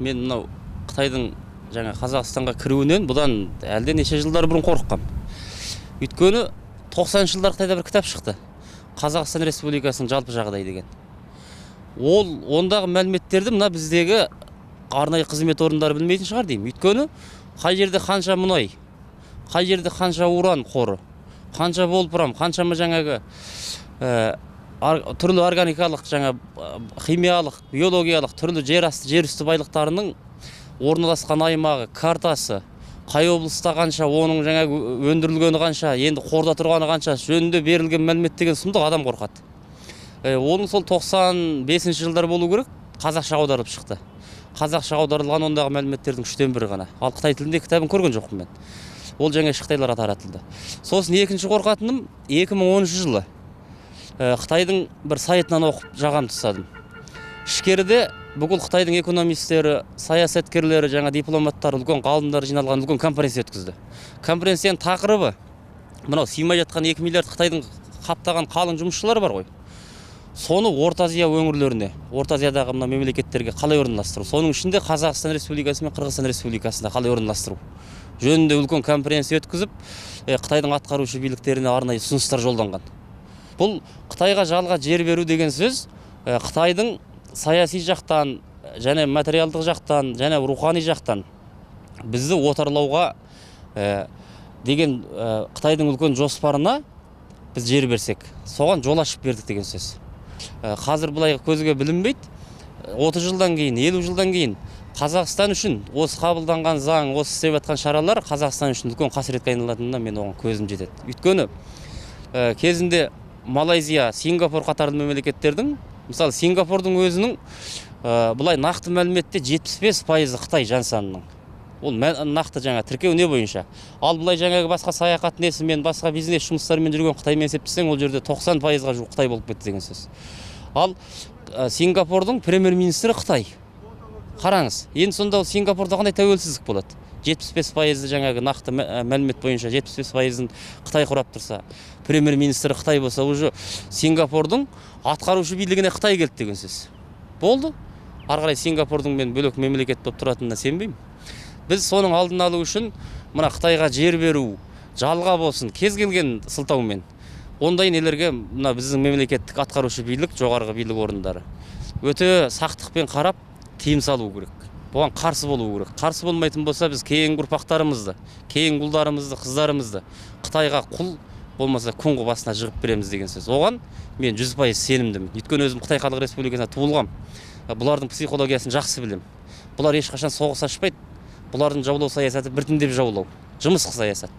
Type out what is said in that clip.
мен мынау Қытайдың жаңа Қазақстанға кіруінен бұдан әлде неше жылдар бұрын қорыққам. Өйткені 90 жылдар Қытайда бір кітап шықты. Қазақстан Республикасының жалпы жағдайы деген. Ондағы мәліметтерді мына біздегі арнайы қызмет орындары білмейтін шығар деймін. Өйткені қай жерде қанша мұнай, қай жерде қанша уран қоры, қанша волфрам, қаншама жаңағы түрлі органикалық, жаңа химиялық, биологиялық, түрлі жер үсті байлықтарының орналасқан аймағы, картасы, қай облыста қанша, оның жаңа өндірілгені қанша, енді қорда тұрғаны қанша, жөнінде берілген мәлімет деген сұмдық адам қорқады. Оның сол 95 жылдар болу керек, қазақша аударылып шықты. Қазақша аударылған ондағы мәліметтердің 3/1 ғана. Ал Қытай тілінде кітабын көрген жоқпын мен. Ол жаңа Қытайларға таратылды. Сосын екінші қорқатыным 2013 жылы Қытайдың бір сайтынан оқып жағам тастадым. Ішкеріде бүкіл Қытайдың экономистері, саясаткерлері, жаңа дипломаттар, үлкен ғалымдар жиналған үлкен конференция өткізді. Конференцияның тақырыбы мынау сыймай жатқан 2 миллиард Қытайдың қаптаған қалың жұмысшылары бар ғой. Соны Орта Азия өңірлеріне, Орта Азиядағы мына мемлекеттерге қалай орналастыру, соның ішінде Қазақстан Республикасы мен Қырғызстан Республикасында қалай орналастыру жөнінде үлкен конференция өткізіп, Қытайдың атқарушы биліктеріне арнайы ұсыныстар жолданған. Бұл Қытайға жалға жер беру деген сөз Қытайдың саяси жақтан, және материалдық жақтан, және рухани жақтан бізді отарлауға деген Қытайдың үлкен жоспарына біз жер берсек, соған жол ашып бердік деген сөз. Қазір бұлай көзге білінбейді. 30 жылдан кейін, 50 жылдан кейін Қазақстан үшін осы қабылданған заң, осы істеп жатқан шаралар Қазақстан үшін үлкен қасіретке айналатынына мен оған көзім жетеді. Өйткені кезінде Малайзия, Сингапур қатарлы мемлекеттердің, мысалы Сингапурдың өзінің бұлай нақты мәліметте 75% Қытай жан санының. Ол нақты жаңа тіркеу не бойынша. Ал бұлай жаңағы басқа саяхат несімен, басқа бизнес жұмыстарымен жүрген Қытаймен есептесең, ол жерде 90%-ға жуық Қытай болып кетті деген сөз. Ал Сингапурдың премьер-министрі Қытай. Қараңыз, енді сонда Сингапурда қандай тәуелсіздік болады? 75% жаңағы нақты мәлімет бойынша 75%-ын Қытай құрап тұрса, премьер-министрі Қытай болса, уже Сингапурдың атқарушы билігіне Қытай келді деген сөз. Болды. Ары қарай Сингапурдың мен бөлек мемлекет болып тұратынына сенбеймін. Біз соның алдын алу үшін мына Қытайға жер беру, жалға болсын, кез келген сылтаумен ондай нелерге мына біздің мемлекеттік атқарушы билік, жоғарғы билік орындары өте сақтықпен қарап, тыйым салу керек. Бұған қарсы болу керек. Қарсы болмайтын болса, біз кейінгі ұрпақтарымызды, кейінгі ұлдарымызды, қыздарымызды Қытайға құл болмаса күнгі басына жығып береміз деген сөз. Оған мен 100% сенімдімін. Өйткені өзім Қытай Халық Республикасында туылғам. Бұлардың психологиясын жақсы білем. Бұлар ешқашан соғыс ашпайды. Бұлардың жаулау саясаты біртіндеп жаулау, жымысқы саясат.